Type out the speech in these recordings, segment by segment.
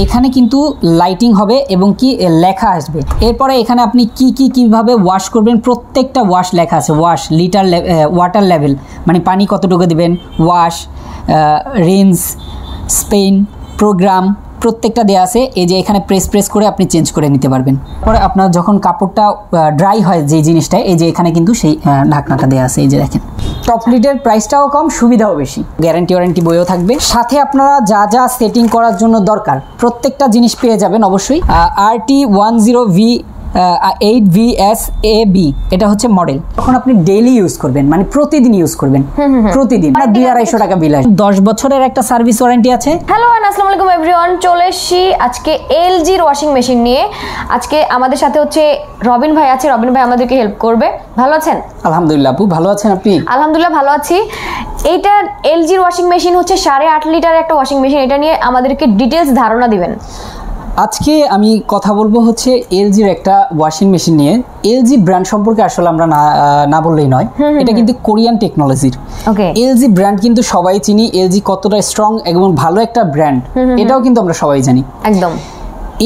এখানে কিন্তু লাইটিং হবে এবং কি লেখা আসবে। এরপরে এখানে আপনি কিভাবে ওয়াশ করবেন প্রত্যেকটা ওয়াশ লেখা আছে। ওয়াশ লিটার ওয়াটার লেভেল মানে পানি কতটুকু দিবেন, ওয়াশ, রিন্স, স্পেন, প্রোগ্রাম প্রত্যেকটা দেওয়া আছে। এই যে এখানে প্রেস করে আপনি চেঞ্জ করে নিতে পারবেন। পরে আপনার যখন কাপড়টা ড্রাই হয় যে জিনিসটা, এই যে এখানে কিন্তু সেই ঢাকনাটা দেওয়া আছে। এই যে দেখেন, টপ লিডের প্রাইসটাও কম, সুবিধাও বেশি, গ্যারান্টি বইও থাকবে। সাথে আপনারা যা সেটিং করার জন্য দরকার প্রত্যেকটা জিনিস পেয়ে যাবেন অবশ্যই। RT10V8VSAB এটা হচ্ছে মডেল। তখন আপনি ডেইলি ইউজ করবেন, মানে প্রতিদিন ইউজ করবেন, প্রতিদিন 200-250 টাকা বিল আসবে। 10 বছরের একটা সার্ভিস ওয়ারেন্টি আছে। হ্যালো আসসালামু আলাইকুম এভরিওয়ান, চলে এসেছি আজকে এলজির ওয়াশিং মেশিন নিয়ে। আজকে আমাদের সাথে হচ্ছে রবিন ভাই আছে। রবিন ভাই আমাদেরকে হেল্প করবে। ভালো আছেন? আলহামদুলিল্লাহ আপু, ভালো আছেন আপনি? আলহামদুলিল্লাহ ভালো আছি। এইটা এলজির ওয়াশিং মেশিন হচ্ছে 8.5 লিটারের একটা ওয়াশিং মেশিন। এটা নিয়ে আমাদেরকে ডিটেলস ধারণা দিবেন। আজকে আমি কথা বলবো হচ্ছে এলজির একটা ওয়াশিং মেশিন নিয়ে। এলজি ব্র্যান্ড সম্পর্কে আসলে আমরা না বললেই নয়, এটা কিন্তু কোরিয়ান টেকনোলজির। এলজি ব্র্যান্ড কিন্তু সবাই চিনি, এলজি কতটা স্ট্রং এবং ভালো একটা ব্র্যান্ড এটাও কিন্তু আমরা সবাই জানি একদম।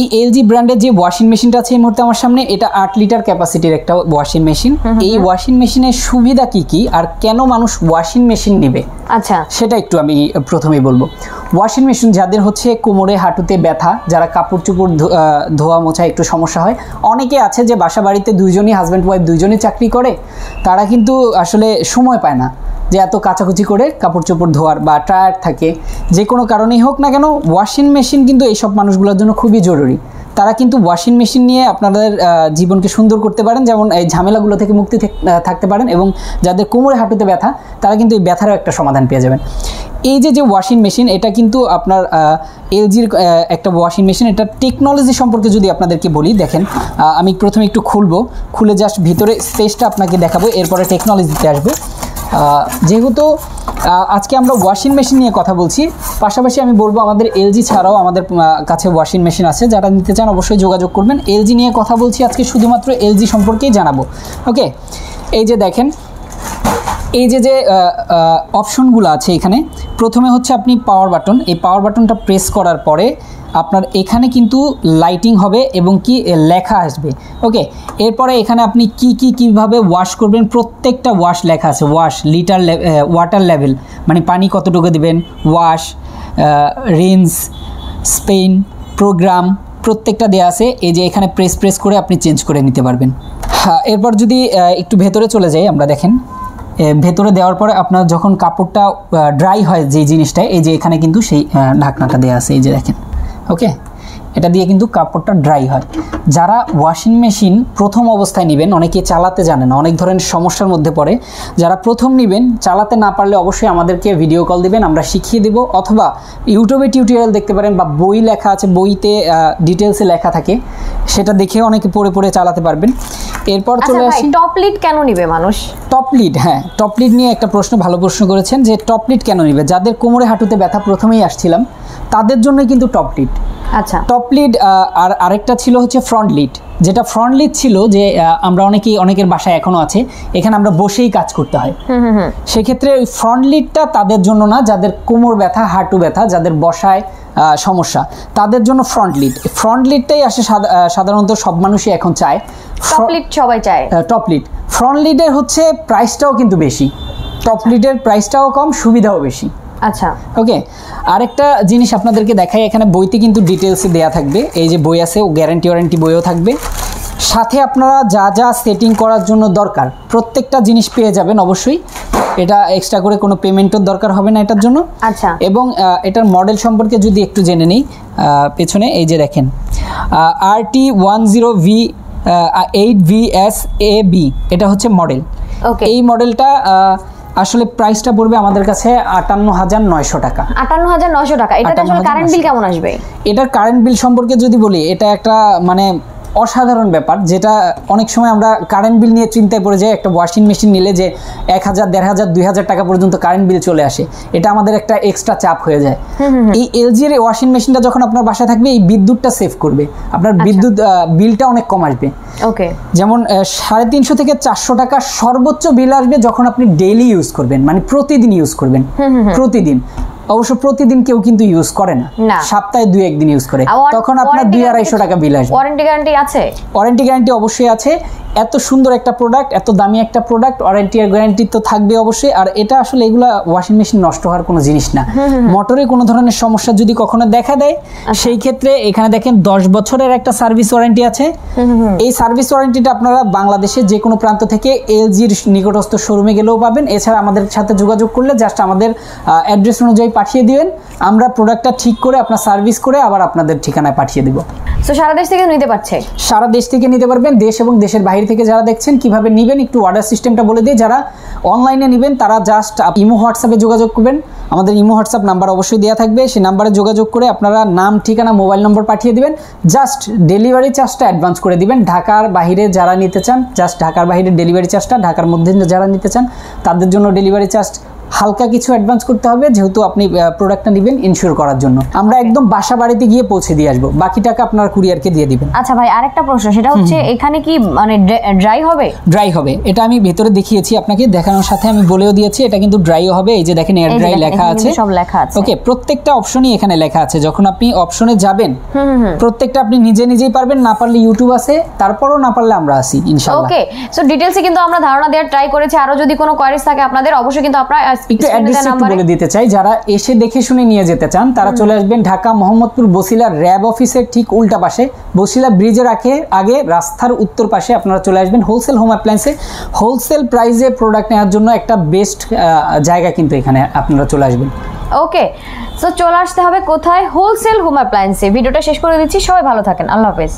এই এলজি ব্র্যান্ডের যে ওয়াশিং মেশিনটা আছে এই মুহূর্তে আমার সামনে, এটা 8 লিটার ক্যাপাসিটির একটা ওয়াশিং মেশিন। এই ওয়াশিং মেশিনের সুবিধা কি আর কেন মানুষ ওয়াশিং মেশিন নেবে, আচ্ছা সেটা একটু আমি প্রথমেই বলবো। ওয়াশিং মেশিন যাদের হচ্ছে কোমরে হাঁটুতে ব্যথা, যারা কাপড় চোপড় ধোয়া মোছা একটু সমস্যা হয়, অনেকে আছে যে বাসা বাড়িতে দুইজনই হাজব্যান্ড ওয়াইফ দুইজনই চাকরি করে, তারা কিন্তু আসলে সময় পায় না যে এত কাচাকুচি করে কাপড় চোপড় ধোয়ার, বা টায়ার্ড থাকে, যে কোনো কারণেই হোক না কেন ওয়াশিং মেশিন কিন্তু এইসব মানুষগুলোর জন্য খুবই জরুরি। তারা কিন্তু ওয়াশিং মেশিন নিয়ে আপনাদের জীবনকে সুন্দর করতে পারেন, যেমন এই ঝামেলাগুলো থেকে মুক্তি থাকতে পারেন, এবং যাদের কোমরে হাঁটুতে ব্যথা তারা কিন্তু এই ব্যথারও একটা সমাধান পেয়ে যাবেন। এই যে ওয়াশিং মেশিন, এটা কিন্তু আপনার এলজির একটা ওয়াশিং মেশিন। এটা টেকনোলজি সম্পর্কে যদি আপনাদেরকে বলি, দেখেন আমি প্রথমে একটু খুলে জাস্ট ভিতরে স্পেসটা আপনাকে দেখাবো, এরপরে টেকনোলজিতে আসবো। যেহেতু আজকে আমরা ওয়াশিং মেশিন নিয়ে কথা বলছি, পাশাপাশি আমি বলবো আমাদের এলজি ছাড়াও আমাদের কাছে ওয়াশিং মেশিন আছে, যারা নিতে চান অবশ্যই যোগাযোগ করবেন। এলজি নিয়ে কথা বলছি আজকে, শুধুমাত্র এলজি সম্পর্কেই জানাবো। ওকে, এই যে দেখেন, এই যে অপশনগুলো আছে এখানে, প্রথমে হচ্ছে আপনি পাওয়ার বাটন, এই পাওয়ার বাটনটা প্রেস করার পরে আপনার এখানে কিন্তু লাইটিং হবে এবং কি লেখা আসবে। ওকে, এরপরে এখানে আপনি কিভাবে ওয়াশ করবেন প্রত্যেকটা ওয়াশ লেখা আছে। ওয়াশ লিটার ওয়াটার লেভেল মানে পানি কতটুকু দিবেন, ওয়াশ, রিন্স, স্পেন, প্রোগ্রাম প্রত্যেকটা দেওয়া আছে। এই যে এখানে প্রেস করে আপনি চেঞ্জ করে নিতে পারবেন। হ্যাঁ, এরপর যদি একটু ভেতরে চলে যাই আমরা, দেখেন ভেতরে দেওয়ার পরে আপনার যখন কাপড়টা ড্রাই হয় যে জিনিসটা, এই যে এখানে কিন্তু সেই ঢাকনাটা দেওয়া আছে। এই যে দেখেন, ওকে, এটা দিয়ে কিন্তু কাপড়টা ড্রাই হয়। যারা ওয়াশিং মেশিন প্রথম অবস্থায় নেবেন, অনেকে চালাতে জানে না, অনেক ধরনের সমস্যার মধ্যে পড়ে, যারা প্রথম নেবেন চালাতে না পারলে অবশ্যই আমাদেরকে ভিডিও কল দিবেন, আমরা শিখিয়ে দেব, অথবা ইউটিউবে টিউটোরিয়াল দেখতে পারেন, বা বই লেখা আছে, বইতে ডিটেলসে লেখা থাকে, সেটা দেখে অনেকে পড়ে চালাতে পারবেন। এরপর চলে আসি, টপ লিড কেন নিবে মানুষ? টপ লিড, হ্যাঁ টপ লিড নিয়ে একটা ভালো প্রশ্ন করেছেন, যে টপ লিড কেন নিবে। যাদের কোমরে হাঁটুতে ব্যথা, প্রথমেই আসছিলাম, তাদের জন্যই কিন্তু টপ লিড। আচ্ছা, টপ লিড। আর আরেকটা ছিল হচ্ছে ফ্রন্ট লিড, যেটা ফ্রন্ট লিড ছিল যে আমরা অনেকের বাসায় এখনো আছে, এখানে আমরা বসেই কাজ করতে হয়। সেক্ষেত্রে ওই ফ্রন্ট লিডটা তাদের জন্য না, যাদের কোমর ব্যথা, হাঁটু ব্যথা, যাদের বসায় সমস্যা, তাদের জন্য ফ্রন্ট লিডটাই আসে সাধারণত সব মানুষই এখন চায়। টপ লিড সবাই চায়। টপ লিড, ফ্রন্ট লিডের হচ্ছে প্রাইসটাও কিন্তু বেশি, টপ লিডের প্রাইসটাও কম, সুবিধাও বেশি। আচ্ছা, ওকে, আরেকটা জিনিস আপনাদেরকে দেখাই, এখানে বইতে কিন্তু ডিটেলসে দেওয়া থাকবে। এই যে বই আছে, গ্যারান্টি বইও থাকবে। সাথে আপনারা যা সেটিং করার জন্য দরকার প্রত্যেকটা জিনিস পেয়ে যাবেন অবশ্যই। এটা এক্সট্রা করে কোনো পেমেন্টের দরকার হবে না এটার জন্য। আচ্ছা, এবং এটার মডেল সম্পর্কে যদি একটু জেনে নিই, পেছনে এই যে দেখেন RT10V8VSAB এটা হচ্ছে মডেল। এই মডেলটা আসলে প্রাইসটা পড়বে আমাদের কাছে 58,900 টাকা। 58,900 টাকা। এটা আসলে কারেন্ট বিল কেমন আসবে? এটার কারেন্ট বিল সম্পর্কে যদি বলি, এটা একটা মানে অসাধারণ ব্যাপার, যেটা অনেক সময় আমরা কারেন্ট বিল নিয়ে চিন্তায় পড়ে যাই। একটা ওয়াশিং মেশিন নিলে যে 1,000, 1,500, 2,000 টাকা পর্যন্ত কারেন্ট বিল চলে আসে, এটা আমাদের একটা এক্সট্রা চাপ হয়ে যায়। এই এলজির ওয়াশিং মেশিনটা যখন আপনার বাসায় থাকবে, এই বিদ্যুৎটা সেভ করবে, আপনার বিদ্যুৎ বিলটা অনেক কম আসবে। ওকে, যেমন 350 থেকে 400 টাকা সর্বোচ্চ বিল আসবে যখন আপনি ডেইলি ইউজ করবেন, মানে প্রতিদিন ইউজ করবেন, প্রতিদিন অবশ্য প্রতিদিন কেউ কিন্তু ইউজ করে না, সপ্তাহে 2-1 দিন ইউজ করে, তখন আপনার 200-250 টাকা বিল আসবে। ওয়ারেন্টি গ্যারান্টি আছে? ওয়ারেন্টি গ্যারান্টি অবশ্যই আছে। এত সুন্দর একটা প্রোডাক্ট, এত দামি একটা প্রোডাক্ট, ওয়ারেন্টি আর গ্যারান্টি তো থাকবে অবশ্যই। আর এটা আসলে এগুলা ওয়াশিং মেশিন নষ্ট হওয়ার কোনো জিনিস না। মোটরে কোনো ধরনের সমস্যা যদি কখনো দেখা দেয়, সেই ক্ষেত্রে এখানে দেখেন 10 বছরের একটা সার্ভিস ওয়ারেন্টি আছে। এই সার্ভিস ওয়ারেন্টিটা আপনারা বাংলাদেশের যে কোনো প্রান্ত থেকে এলজির নিকটস্থ শোরুমে গেলেও পাবেন। এছাড়া আমাদের সাথে যোগাযোগ করলে জাস্ট আমাদের অ্যাড্রেস অনুযায়ী পাঠিয়ে দিবেন, আমরা প্রোডাক্টটা ঠিক করে আপনার সার্ভিস করে আবার আপনাদের ঠিকানায় পাঠিয়ে দিব। সো সারা দেশ থেকে নিতে পারছে? সারা দেশ থেকে নিতে পারবেন। দেশ এবং দেশের বাইরে থেকে যারা দেখছেন কিভাবে নেবেন একটু অর্ডার সিস্টেমটা বলে দিই। যারা অনলাইনে নেবেন তারা জাস্ট ইমো হোয়াটসঅ্যাপে যোগাযোগ করবেন, আমাদের ইমো হোয়াটসঅ্যাপ নাম্বার অবশ্যই দেওয়া থাকবে, সেই নাম্বারে যোগাযোগ করে আপনারা নাম, ঠিকানা, মোবাইল নম্বর পাঠিয়ে দিবেন। জাস্ট ডেলিভারি চার্জটা অ্যাডভান্স করে দিবেন। ঢাকার বাইরে যারা নিতে চান জাস্ট ঢাকার বাইরে ডেলিভারি চার্জটা, ঢাকার মধ্যে যারা নিতে চান তাদের জন্য ডেলিভারি চার্জ হালকা কিছু অ্যাডভান্স করতে হবে, যেহেতু আপনি প্রোডাক্টটা নেবেন ইনশিওর করার জন্য। আমরা একদম বাসা বাড়িতে গিয়ে পৌঁছে দিয়ে আসবো, বাকি টাকা আপনার কুরিয়ারকে দিয়ে দিবেন। আচ্ছা ভাই, আরেকটা প্রশ্ন, সেটা হচ্ছে এখানে কি মানে ড্রাই হবে? ড্রাই হবে, এটা আমি ভেতরে দেখিয়েছি আপনাকে, দেখানোর সাথে আমি বলেও দিয়েছি এটা কিন্তু ড্রাইও হবে। এই যে দেখেন এয়ার ড্রাই লেখা আছে, সব লেখা আছে। ওকে, প্রত্যেকটা অপশনই এখানে লেখা আছে। যখন আপনি অপশনে যাবেন প্রত্যেকটা আপনি নিজেই পারবেন, না পারলে ইউটিউব আছে, তারপরও না পারলে আমরা আছি ইনশাআল্লাহ। ওকে, সো ডিটেইলসে কিন্তু আমরা ধারণা দেওয়ার ট্রাই করেছি। আরো যদি কোনো কোয়ারিজ থাকে আপনাদের অবশ্যই কিন্তু আপনারা একটু অ্যাড্রেস বলে দিতে চাই। যারা এসে দেখে শুনে নিয়ে যেতে চান তারা চলে আসবেন ঢাকা মোহাম্মদপুর বসিলা র‍্যাব অফিসের ঠিক উল্টা পাশে, বসিলা ব্রিজের আগে রাস্তার উত্তর পাশে আপনারা চলে আসবেন হোলসেল হোম অ্যাপ্লায়েন্সে। হোলসেল প্রাইসে প্রোডাক্ট নেওয়ার জন্য একটা বেস্ট জায়গা কিন্তু এখানে আপনারা চলে আসবেন। ওকে, সো চলে আসতে হবে কোথায়? হোলসেল হোম অ্যাপ্লায়েন্সে। ভিডিওটা শেষ করে দিচ্ছি, সবাই ভালো থাকেন, আল্লাহ হাফেজ।